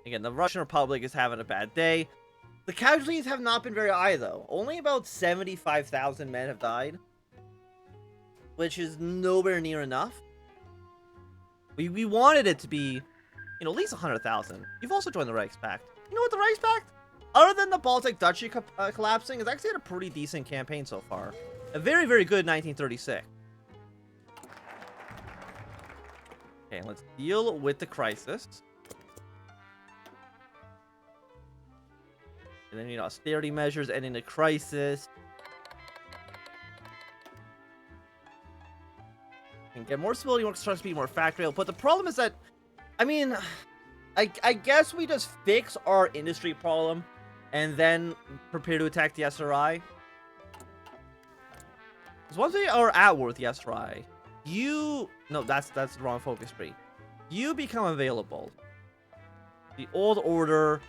Again, the Russian Republic is having a bad day. The casualties have not been very high, though. Only about 75,000 men have died, which is nowhere near enough. We wanted it to be, at least 100,000. You've also joined the Reichspakt. You know what, the Reichspakt, other than the Baltic Duchy collapsing, has actually had a pretty decent campaign so far. A very, very good 1936. Okay, let's deal with the crisis. And then, austerity measures ending the crisis. And get more stability, more construction speed, more factory output. The problem is that, I guess we just fix our industry problem and then prepare to attack the SRI. Because once we are at war with the SRI, no, that's the wrong focus tree. You become available. The old order.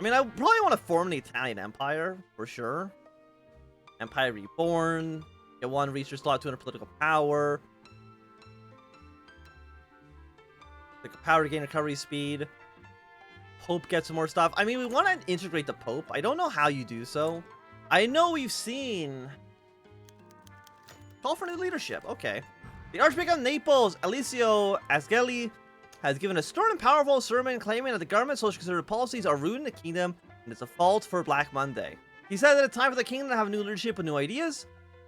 I probably want to form the Italian Empire, for sure. Empire Reborn. Get one research slot, 200 political power. The power gain recovery speed. Pope gets some more stuff. We want to integrate the Pope. I don't know how you do so. I know we've seen... Call for new leadership. Okay. The Archbishop of Naples, Alessio Asgelli, has given a stern and powerful sermon claiming that the government's social conservative policies are ruining the kingdom and it's a fault for Black Monday. He said that it's time for the kingdom to have new leadership with new ideas.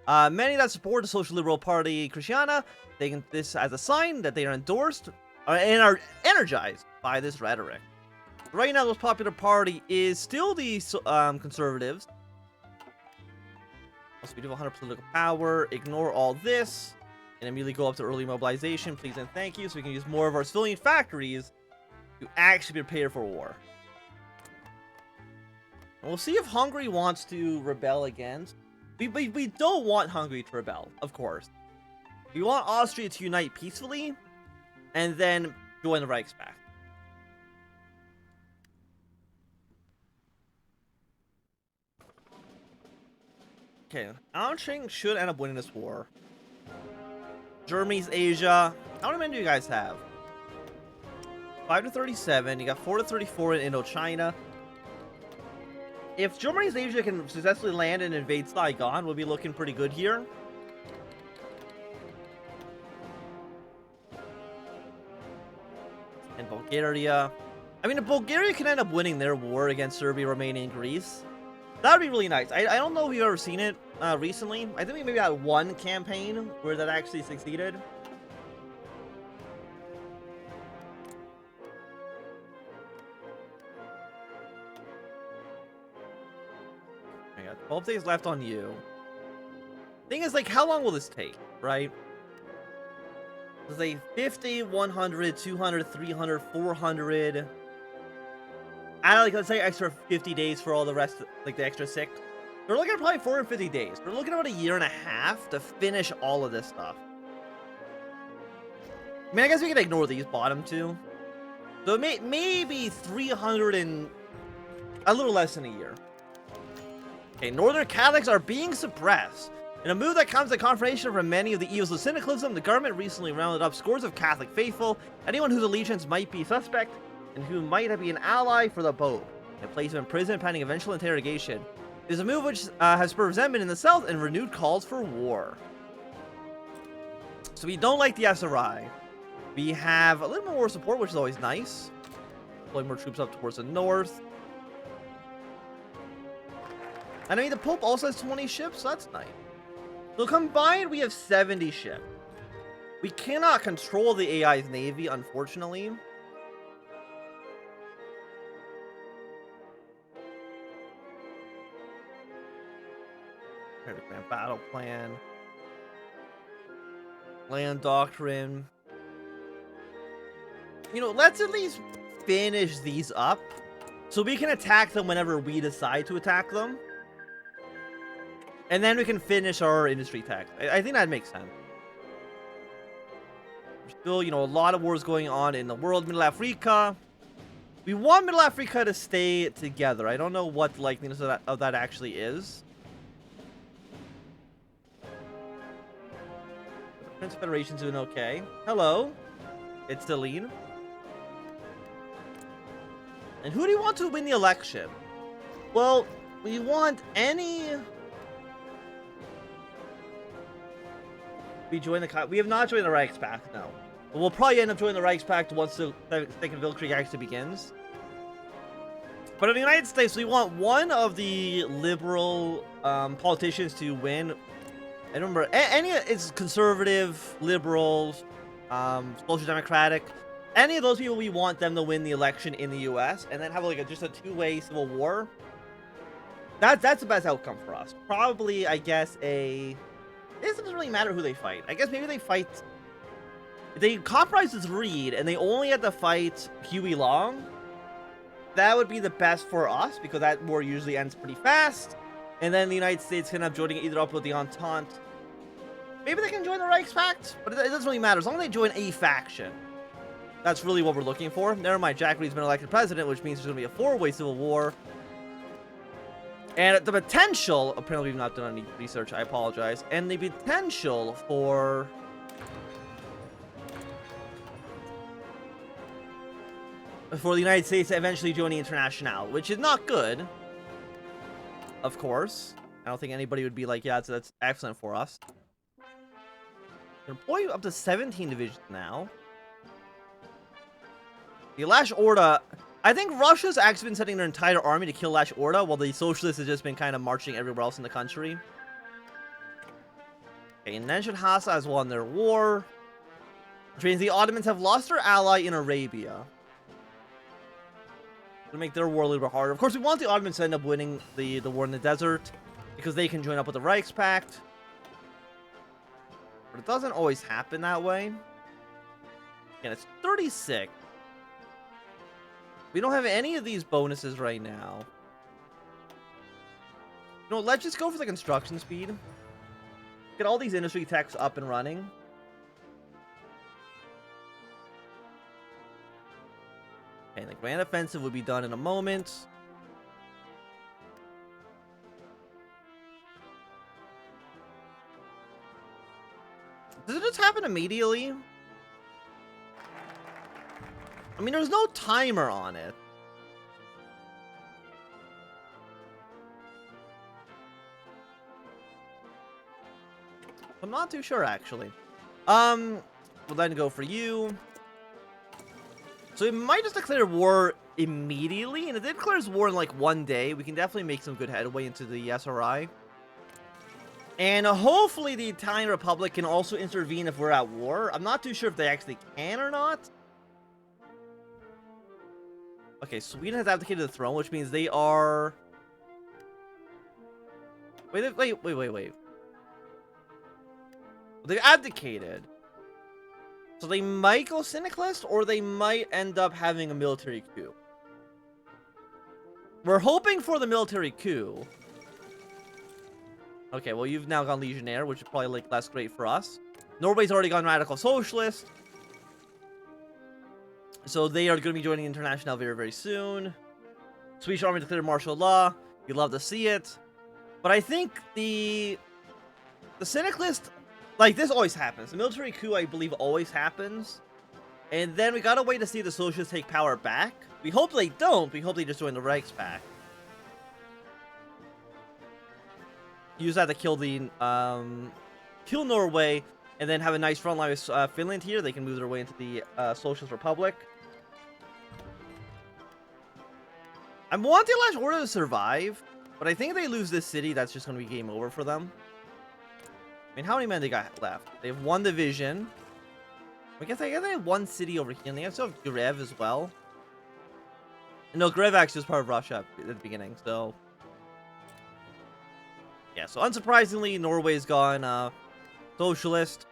Many that support the Social Liberal Party Christiana taking this as a sign that they are endorsed and are energized by this rhetoric. Right now, the most popular party is still the Conservatives. Also, we do 100 political power. Ignore all this. And immediately go up to early mobilization, please and thank you, so we can use more of our civilian factories to actually prepare for war. And we'll see if Hungary wants to rebel against. We don't want Hungary to rebel, of course. We want Austria to unite peacefully and then join the Reichspakt. Okay, Anshing should end up winning this war. Germany's Asia. How many men do you guys have? 5 to 37. You got 4 to 34 in Indochina. If Germany's Asia can successfully land and invade Saigon, we'll be looking pretty good here. And Bulgaria. If Bulgaria can end up winning their war against Serbia, Romania, and Greece, that would be really nice. I don't know if you've ever seen it recently. I think we maybe had one campaign where that actually succeeded. I got 12 days left on you. Thing is, how long will this take, right? Let's say 50, 100, 200, 300, 400. Let's say extra 50 days for all the rest, the extra 6. We're looking at probably 450 days. We're looking at about a year and a half to finish all of this stuff. I guess we can ignore these bottom two. So maybe 300 and a little less than a year. Okay, Northern Catholics are being suppressed. In a move that comes to confirmation from many of the evils of syndicalism, the government recently rounded up scores of Catholic faithful, anyone whose allegiance might be suspect, and who might be an ally for the Pope, and place him in prison pending eventual interrogation. It is a move which has spurred resentment in the South and renewed calls for war. So we don't like the SRI. We have a little bit more support, which is always nice. Deploy more troops up towards the north. And the Pope also has 20 ships, so that's nice. So combined, we have 70 ships. We cannot control the AI's navy, unfortunately. Grand battle plan. Land doctrine. Let's at least finish these up so we can attack them whenever we decide to attack them. And then we can finish our industry tax. I think that makes sense. There's still, a lot of wars going on in the world. Middle Africa. We want Middle Africa to stay together. I don't know what the likeliness of that actually is. Prince Federation's doing okay. Hello. It's the lead. And who do you want to win the election? Well, we want any... We have not joined the Reichspakt, no. But we'll probably end up joining the Reichspakt once the Second Weltkrieg actually begins. But in the United States, we want one of the liberal politicians to win. I don't remember any. It's conservative, liberals, social democratic. Any of those people, we want them to win the election in the U.S. and then have like just a two-way civil war. That's the best outcome for us. Probably, I guess, it doesn't really matter who they fight. I guess maybe they fight. If they compromise with Reed and they only had to fight Huey Long, that would be the best for us because that war usually ends pretty fast. And then the United States can end up joining either up with the Entente. Maybe they can join the Reichspakt, but it doesn't really matter as long as they join a faction. That's really what we're looking for. Never mind, Jack Reed's been elected president, which means there's going to be a four-way civil war. And the potential, apparently we've not done any research, I apologize. And the potential for... the United States to eventually join the International, which is not good. Of course. I don't think anybody would be like, yeah, that's excellent for us. We're employing up to 17 divisions now. The Lash Orda... I think Russia's actually been sending their entire army to kill Lash Orda, while the Socialists have just been kind of marching everywhere else in the country. Okay, and Nenshad Hassa has won their war. Which means the Ottomans have lost their ally in Arabia. To make their war a little bit harder. Of course, we want the Ottomans to end up winning the war in the desert, because they can join up with the Reichspakt. But it doesn't always happen that way. And it's 36. We don't have any of these bonuses right now. You know, let's just go for the construction speed. Get all these industry techs up and running. Okay, the Grand Offensive would be done in a moment. Does it just happen immediately? I mean, there's no timer on it. I'm not too sure, actually. We'll then go for you. So it might just declare war immediately, and if it declares war in like one day, we can definitely make some good headway into the SRI. And hopefully the Italian Republic can also intervene if we're at war. I'm not too sure if they actually can or not. Okay, Sweden has abdicated the throne, which means they are... Wait. They've abdicated. So they might go syndicalist, or they might end up having a military coup. We're hoping for the military coup. Okay, well, you've now gone legionnaire, which is probably like less great for us. Norway's already gone radical socialist. So they are going to be joining International very, very soon. Swedish army declared martial law. You'd love to see it. But I think the syndicalist... Like, this always happens. The military coup, I believe, always happens. And then we gotta wait to see the Socialists take power back. We hope they don't. We hope they just join the Reichspakt. Use that to kill the... kill Norway. And then have a nice front line with Finland here. They can move their way into the Socialist Republic. I want the Lash Order to survive. But I think if they lose this city, that's just going to be game over for them. I mean, how many men they got left? They have one division. I guess they have one city over here. And they also have Grev as well. And no, Grev actually was part of Russia at the beginning, so... Yeah, so unsurprisingly, Norway's gone socialist.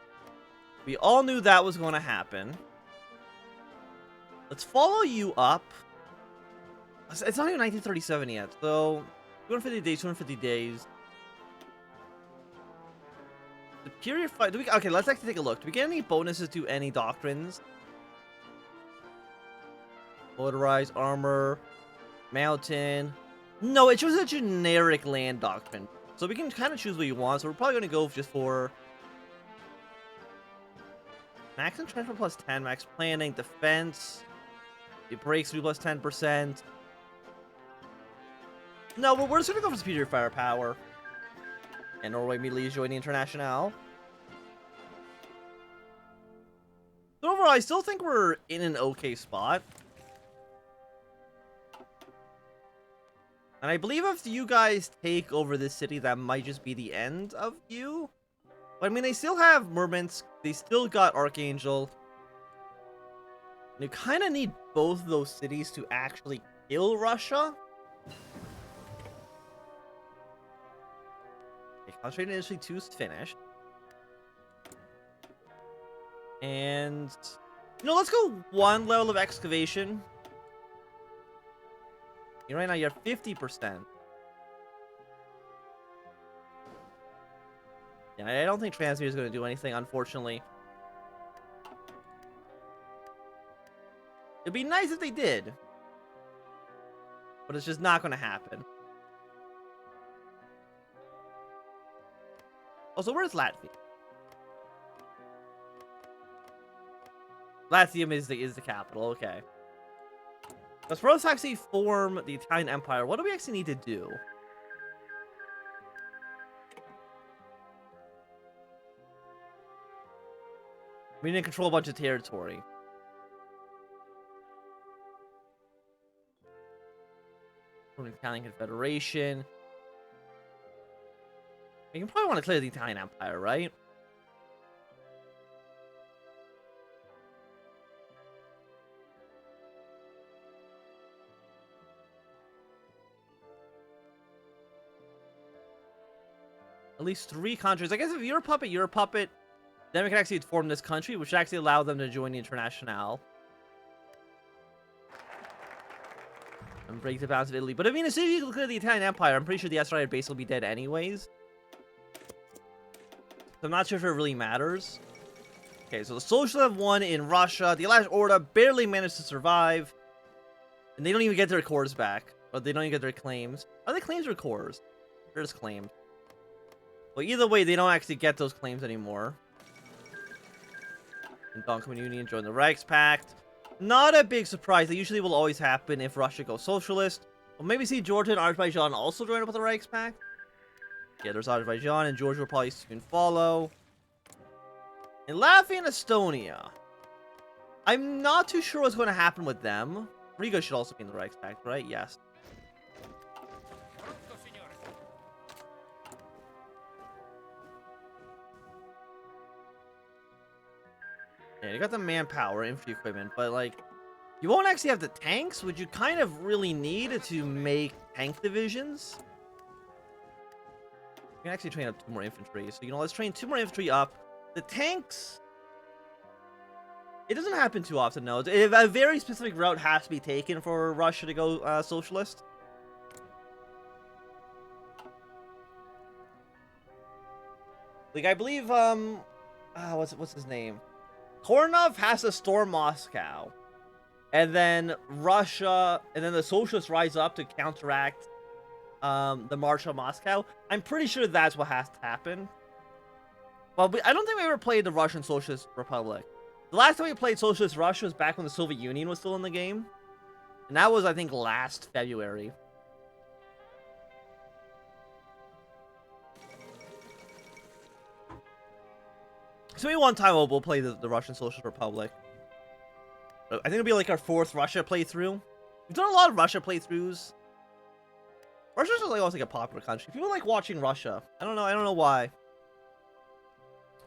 We all knew that was going to happen. Let's follow you up. It's not even 1937 yet, so... 250 days, 250 days. Superior fight. Okay, let's actually take a look. Do we get any bonuses to any doctrines? Motorized armor, mountain. No, it's just a generic land doctrine. So we can kind of choose what you want. So we're probably going to go just for Max entrenchment plus 10, max planning, defense. It breaks 3 plus 10%. No, we're just gonna go for superior firepower. And Norway immediately is joining International. So overall, I still think we're in an okay spot. And I believe if you guys take over this city, that might just be the end of you. But I mean, they still have Murmansk. They still got Archangel. You kind of need both of those cities to actually kill Russia. Okay, Concentrated Industry 2 is finished. And, you know, let's go one level of excavation. Right now, you're 50%. Yeah, I don't think Transmute is going to do anything, unfortunately. It'd be nice if they did. But it's just not going to happen. Also, where's Latvia? Latium is the capital, okay. Let's for us actually form the Italian Empire. What do we actually need to do? We need to control a bunch of territory. From the Italian Confederation. You probably want to clear the Italian Empire, right? At least 3 countries. I guess if you're a puppet, then we can actually form this country, which should actually allow them to join the International. And break the bounds of Italy. But I mean, as soon as you clear the Italian Empire, I'm pretty sure the Asteroid base will be dead anyways. So I'm not sure if it really matters. Okay, so the Socialists have won in Russia. The Allied Order barely managed to survive. And they don't even get their cores back. Or they don't even get their claims. Are they claims or cores? They're just claims. Well, either way, they don't actually get those claims anymore. And Donkoman Union joined the Reichspakt. Not a big surprise. That usually will always happen if Russia goes socialist. We'll maybe see Georgia and Azerbaijan also join up with the Reichspakt. Yeah, there's Azerbaijan, and Georgia will probably soon follow. And Latvia and Estonia. I'm not too sure what's going to happen with them. Riga should also be in the Reichspakt, right? Yes. Yeah, you got the manpower, infantry equipment, but like, you won't actually have the tanks, which you kind of really need to make tank divisions. You can actually train up 2 more infantry, so you know, let's train 2 more infantry up. The tanks, it doesn't happen too often, no. A very specific route has to be taken for Russia to go socialist. Like, I believe, what's his name? Kornov has to storm Moscow. And then Russia, and then the Socialists rise up to counteract the March on Moscow. I'm pretty sure that's what has to happen. Well, I don't think we ever played the Russian Socialist Republic. The last time we played Socialist Russia was back when the Soviet Union was still in the game. And that was, I think, last February. So maybe one time we'll play the Russian Socialist Republic. I think it'll be like our 4th Russia playthrough. We've done a lot of Russia playthroughs. Russia's just like always like a popular country. People like watching Russia. I don't know why.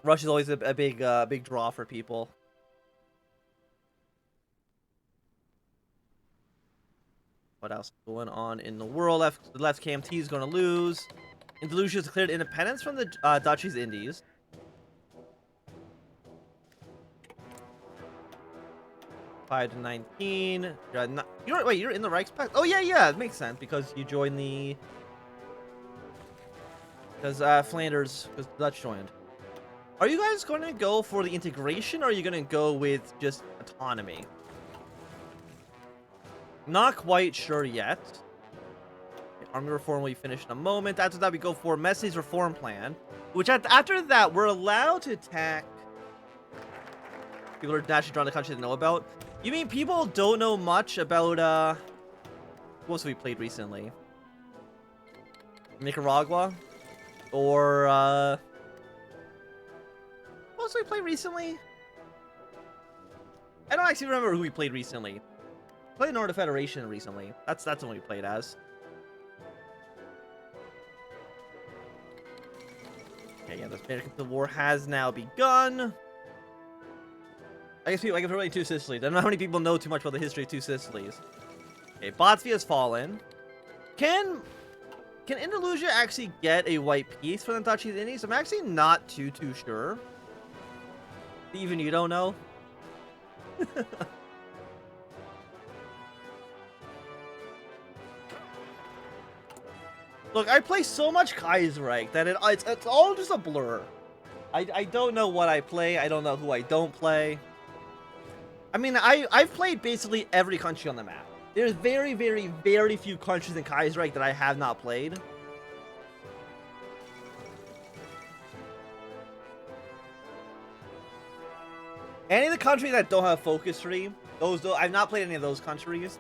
Russia's always a big draw for people. What else is going on in the world? The left KMT is going to lose. Andalusia has declared independence from the Dutch East Indies. To 19. You're in the Reichspakt? Oh yeah, it makes sense because you joined the Flanders, because the Dutch joined. Are you guys going to go for the integration, or are you going to go with just autonomy? Not quite sure yet. Okay, army reform will be finished in a moment. After that, we go for Messi's reform plan, which after that we're allowed to attack people are naturally drawn to countries they know about. You mean people don't know much about, what else have we played recently? Nicaragua? Or, what else did we play recently? I don't actually remember who we played recently. We played Northern Federation recently. That's the one we played as. Okay, yeah, the American Civil War has now begun. I guess people, I can relate to Sicilies. I don't know how many people know too much about the history of two Sicilies. Okay, Botsvia has fallen. Can Andalusia actually get a white peace from the Dutch East Indies? I'm actually not too sure. Even you don't know. Look, I play so much Kaiserreich that it's all just a blur. I don't know what I play. I don't know who I don't play. I mean, I've played basically every country on the map. There's very, very, very few countries in Kaiserreich that I have not played. Any of the countries that don't have focus tree, I've not played any of those countries.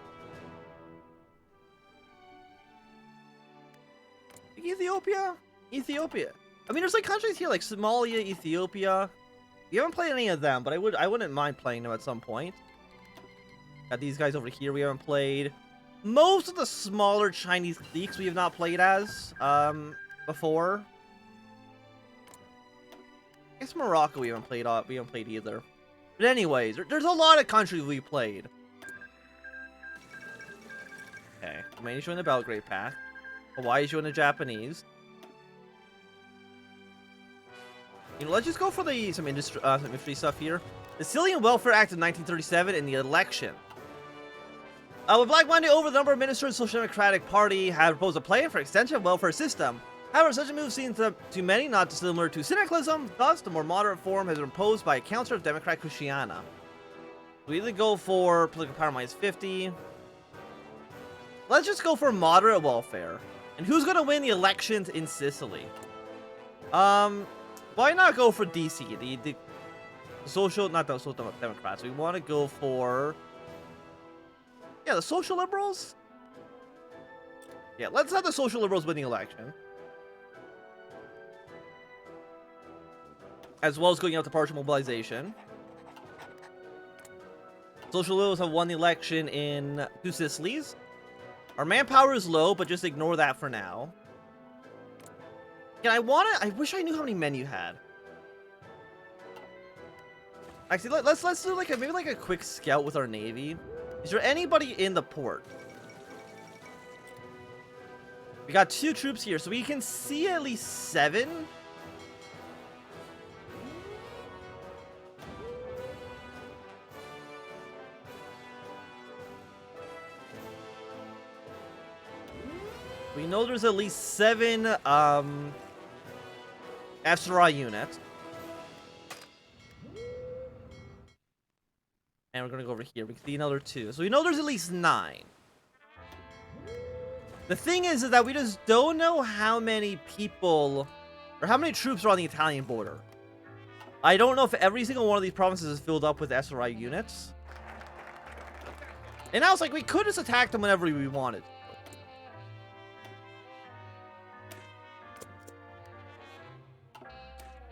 Ethiopia? Ethiopia. I mean, there's like countries here like Somalia, Ethiopia. You haven't played any of them, but I wouldn't mind playing them at some point. Got these guys over here we haven't played. Most of the smaller Chinese cliques we have not played as before. I guess Morocco we haven't played either. But anyways, there's a lot of countries we played. Okay, Romania's joined the Belgrade Pact. Hawaii's joined the Japanese. You know, let's just go for some industry stuff here. The Sicilian Welfare Act of 1937 and the election. With Black Monday over, the number of ministers of the Social Democratic Party had proposed a plan for extension of welfare system. However, such a move seems to many not dissimilar to syndicalism. Thus, the more moderate form has been imposed by a councillor of Democrat Christiana. We either go for political power minus 50. Let's just go for moderate welfare. And who's going to win the elections in Sicily? Why not go for DC? The social, not the social democrats. We want to go for, yeah, the social liberals. Yeah, let's have the social liberals win the election, as well as going out to partial mobilization. Social liberals have won the election in two Sicilies. Our manpower is low, but just ignore that for now. Yeah, I wish I knew how many men you had. Actually, let's do maybe like a quick scout with our navy. Is there anybody in the port? We got 2 troops here, so we can see at least 7. We know there's at least 7 SRI units. And we're gonna go over here. We can see another 2. So we know there's at least 9. The thing is that we just don't know how many people or how many troops are on the Italian border. I don't know if every single one of these provinces is filled up with SRI units. And I was like, we could just attack them whenever we wanted.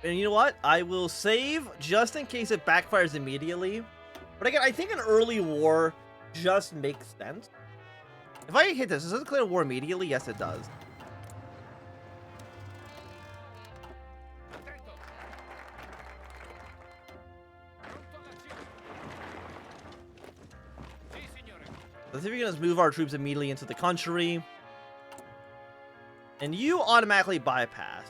And you know what? I will save just in case it backfires immediately. But again, I think an early war just makes sense. If I hit this, does it declare war immediately? Yes, it does. Let's see if we can just move our troops immediately into the country. And you automatically bypass.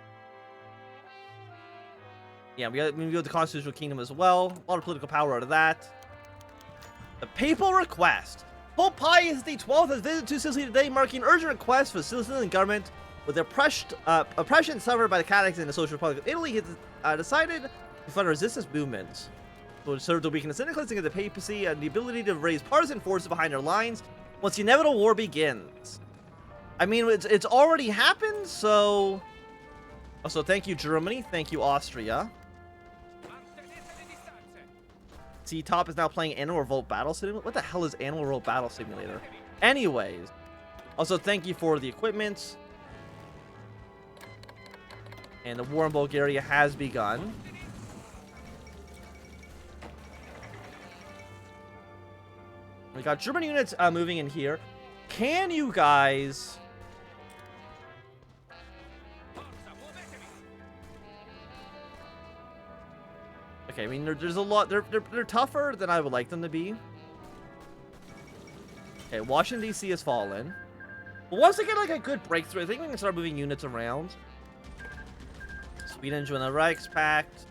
Yeah, we got the Constitutional Kingdom as well. A lot of political power out of that. The Papal Request. Pope Pius XII has visited to Sicily today, marking an urgent request for the Sicilian government with the oppression suffered by the Catholics in the Social Republic of Italy. He has decided to fund resistance movements to serve to weaken the syndicalism of the papacy and the ability to raise partisan forces behind their lines once the inevitable war begins. I mean, it's already happened, so... Also, thank you, Germany. Thank you, Austria. C-Top is now playing Annual Revolt Battle Simulator. What the hell is Annual Revolt Battle Simulator? Anyways. Also, thank you for the equipment. And the war in Bulgaria has begun. We got German units moving in here. Can you guys... Okay, I mean, there's a lot... They're tougher than I would like them to be. Okay, Washington, D.C. has fallen. But once they get, like, a good breakthrough, I think we can start moving units around. Sweden joined the Reichspakt.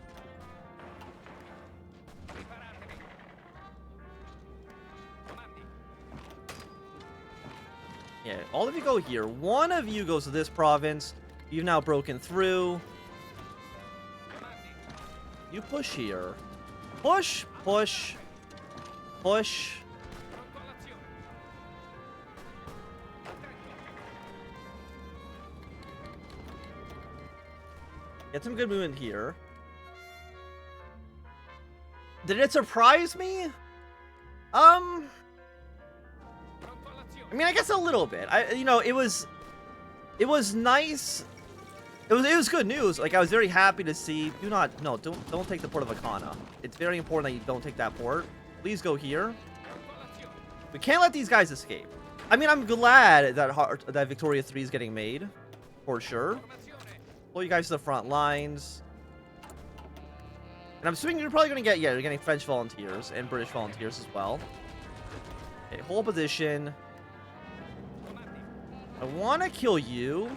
Yeah, all of you go here. One of you goes to this province. You've now broken through. You push here. Push, push, push. Get some good movement here. Did it surprise me? I mean, I guess a little bit. You know, it was nice. It was good news. Like, I was very happy to see. Don't take the port of Akana. It's very important that you don't take that port. Please go here. We can't let these guys escape. I mean, I'm glad that Victoria 3 is getting made, for sure. Pull you guys to the front lines. And I'm assuming you're probably going to get, yeah, you're getting French volunteers and British volunteers as well. Okay, hold position. I want to kill you.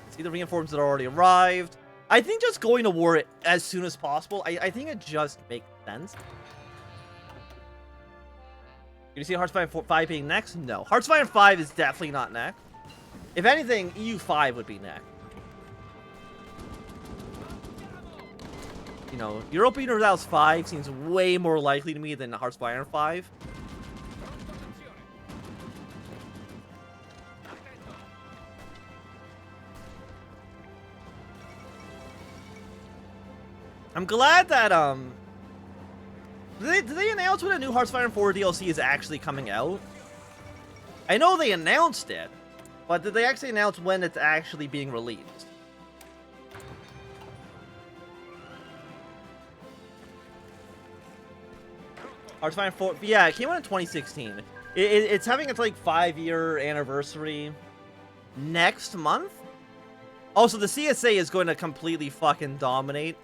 See the reinforcements that already arrived. I think just going to war as soon as possible, I think it just makes sense. You see Hearts of Iron 5 being next? No. Hearts of Iron 5 is definitely not next. If anything, EU5 would be next. You know, Europa Universalis 5 seems way more likely to me than Hearts of Iron 5. I'm glad that, Did they announce when a new Hearts of Iron 4 DLC is actually coming out? I know they announced it, but did they actually announce when it's actually being released? Hearts of Iron 4, yeah, it came out in 2016. It's having its, like, 5-year anniversary next month. Also, the CSA is going to completely fucking dominate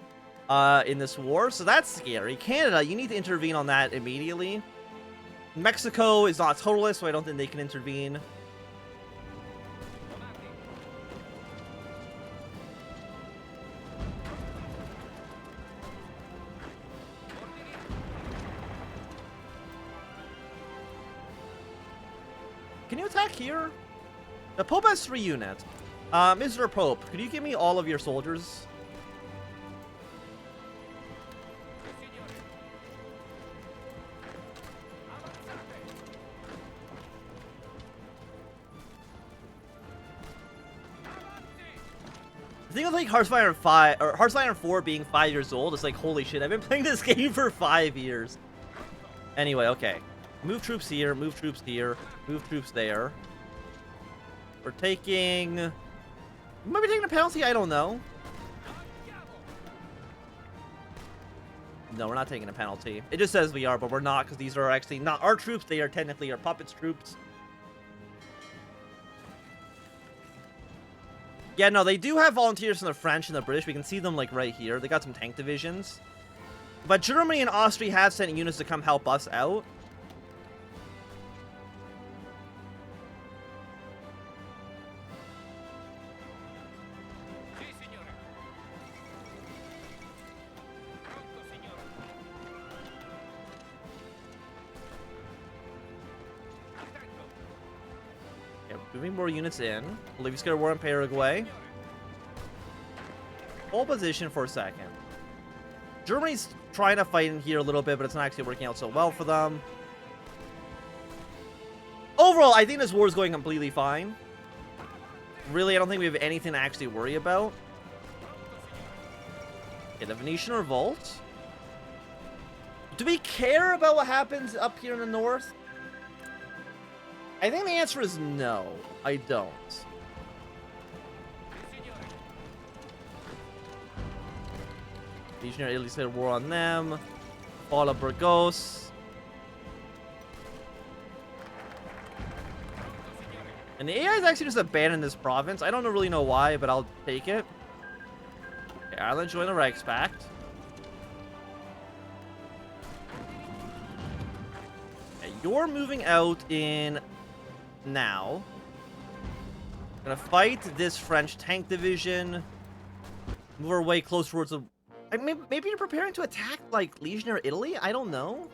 in this war, so that's scary. Canada, you need to intervene on that immediately. Mexico is not totalist, so I don't think they can intervene. Can you attack here? The Pope has 3 units. Mr. Pope, could you give me all of your soldiers? The thing with, like, Hearts of Iron 5 or Hearts of Iron 4 being 5 years old, it's like, holy shit, I've been playing this game for 5 years. Anyway, okay. Move troops here, move troops here, move troops there. We're taking... We might be taking a penalty, I don't know. No, we're not taking a penalty. It just says we are, but we're not, because these are actually not our troops. They are technically our puppets' troops. Yeah, no, they do have volunteers from the French and the British. We can see them, like, right here. They got some tank divisions. But Germany and Austria have sent units to come help us out. Moving more units in. Bolivia's got a war in Paraguay. Hold position for a second. Germany's trying to fight in here a little bit, but it's not actually working out so well for them. Overall, I think this war is going completely fine. Really, I don't think we have anything to actually worry about. Okay, the Venetian revolt. Do we care about what happens up here in the north? I think the answer is no. I don't. Legionary Italy said war on them. Fall of Burgos. And the AI is actually just abandoned this province. I don't really know why, but I'll take it. Okay, Ireland join the Reichspakt. Okay, you're moving out in now. Gonna fight this French tank division. Move our way close towards the... Maybe you're preparing to attack, like, Legionary Italy? I don't know.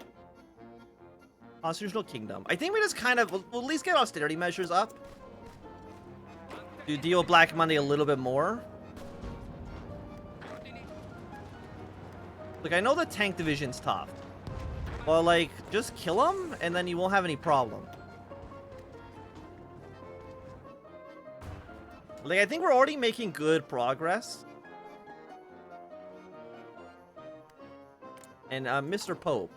Constitutional Kingdom. I think we just kind of... We'll at least get austerity measures up. To deal Black Monday a little bit more. Like, I know the tank division's tough. Well, like, just kill them, and then you won't have any problem. Like, I think we're already making good progress. And, Mr. Pope,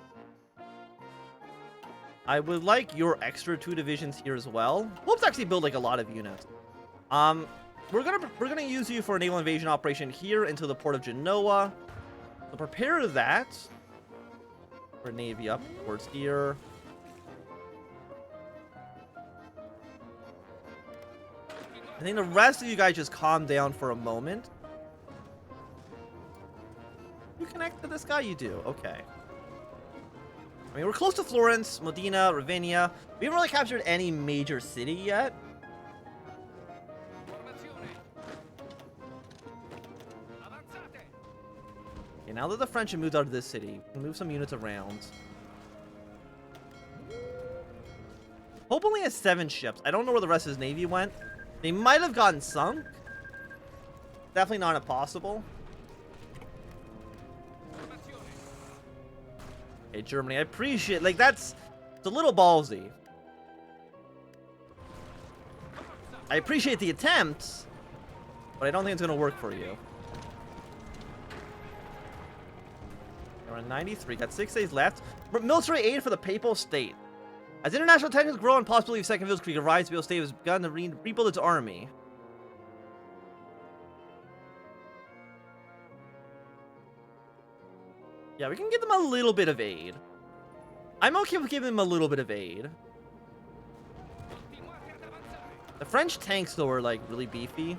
I would like your extra 2 divisions here as well. Pope's actually built, like, a lot of units. We're gonna use you for a naval invasion operation here into the port of Genoa. So prepare that. For navy up towards here. I think the rest of you guys just calm down for a moment. You connect to this guy? You do. Okay. I mean, we're close to Florence, Modena, Ravenna. We haven't really captured any major city yet. Okay, now that the French have moved out of this city, we can move some units around. Pope only has 7 ships. I don't know where the rest of his navy went. They might have gotten sunk. Definitely not impossible. Okay, Germany, I appreciate... Like, it's a little ballsy. I appreciate the attempts, but I don't think it's going to work for you. We're on 93. Got 6 days left. Military aid for the Papal State. As international tensions grow and possibility of Second Blitzkrieg arise, the Papal State has begun to rebuild its army. Yeah, we can give them a little bit of aid. I'm okay with giving them a little bit of aid. The French tanks, though, are, like, really beefy.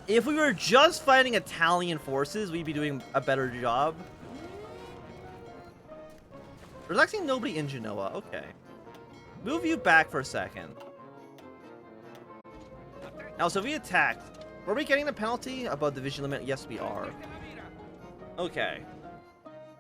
If we were just fighting Italian forces, we'd be doing a better job. There's actually nobody in Genoa. Okay. Move you back for a second. Now, so if we attacked, were we getting the penalty above division limit? Yes, we are. Okay.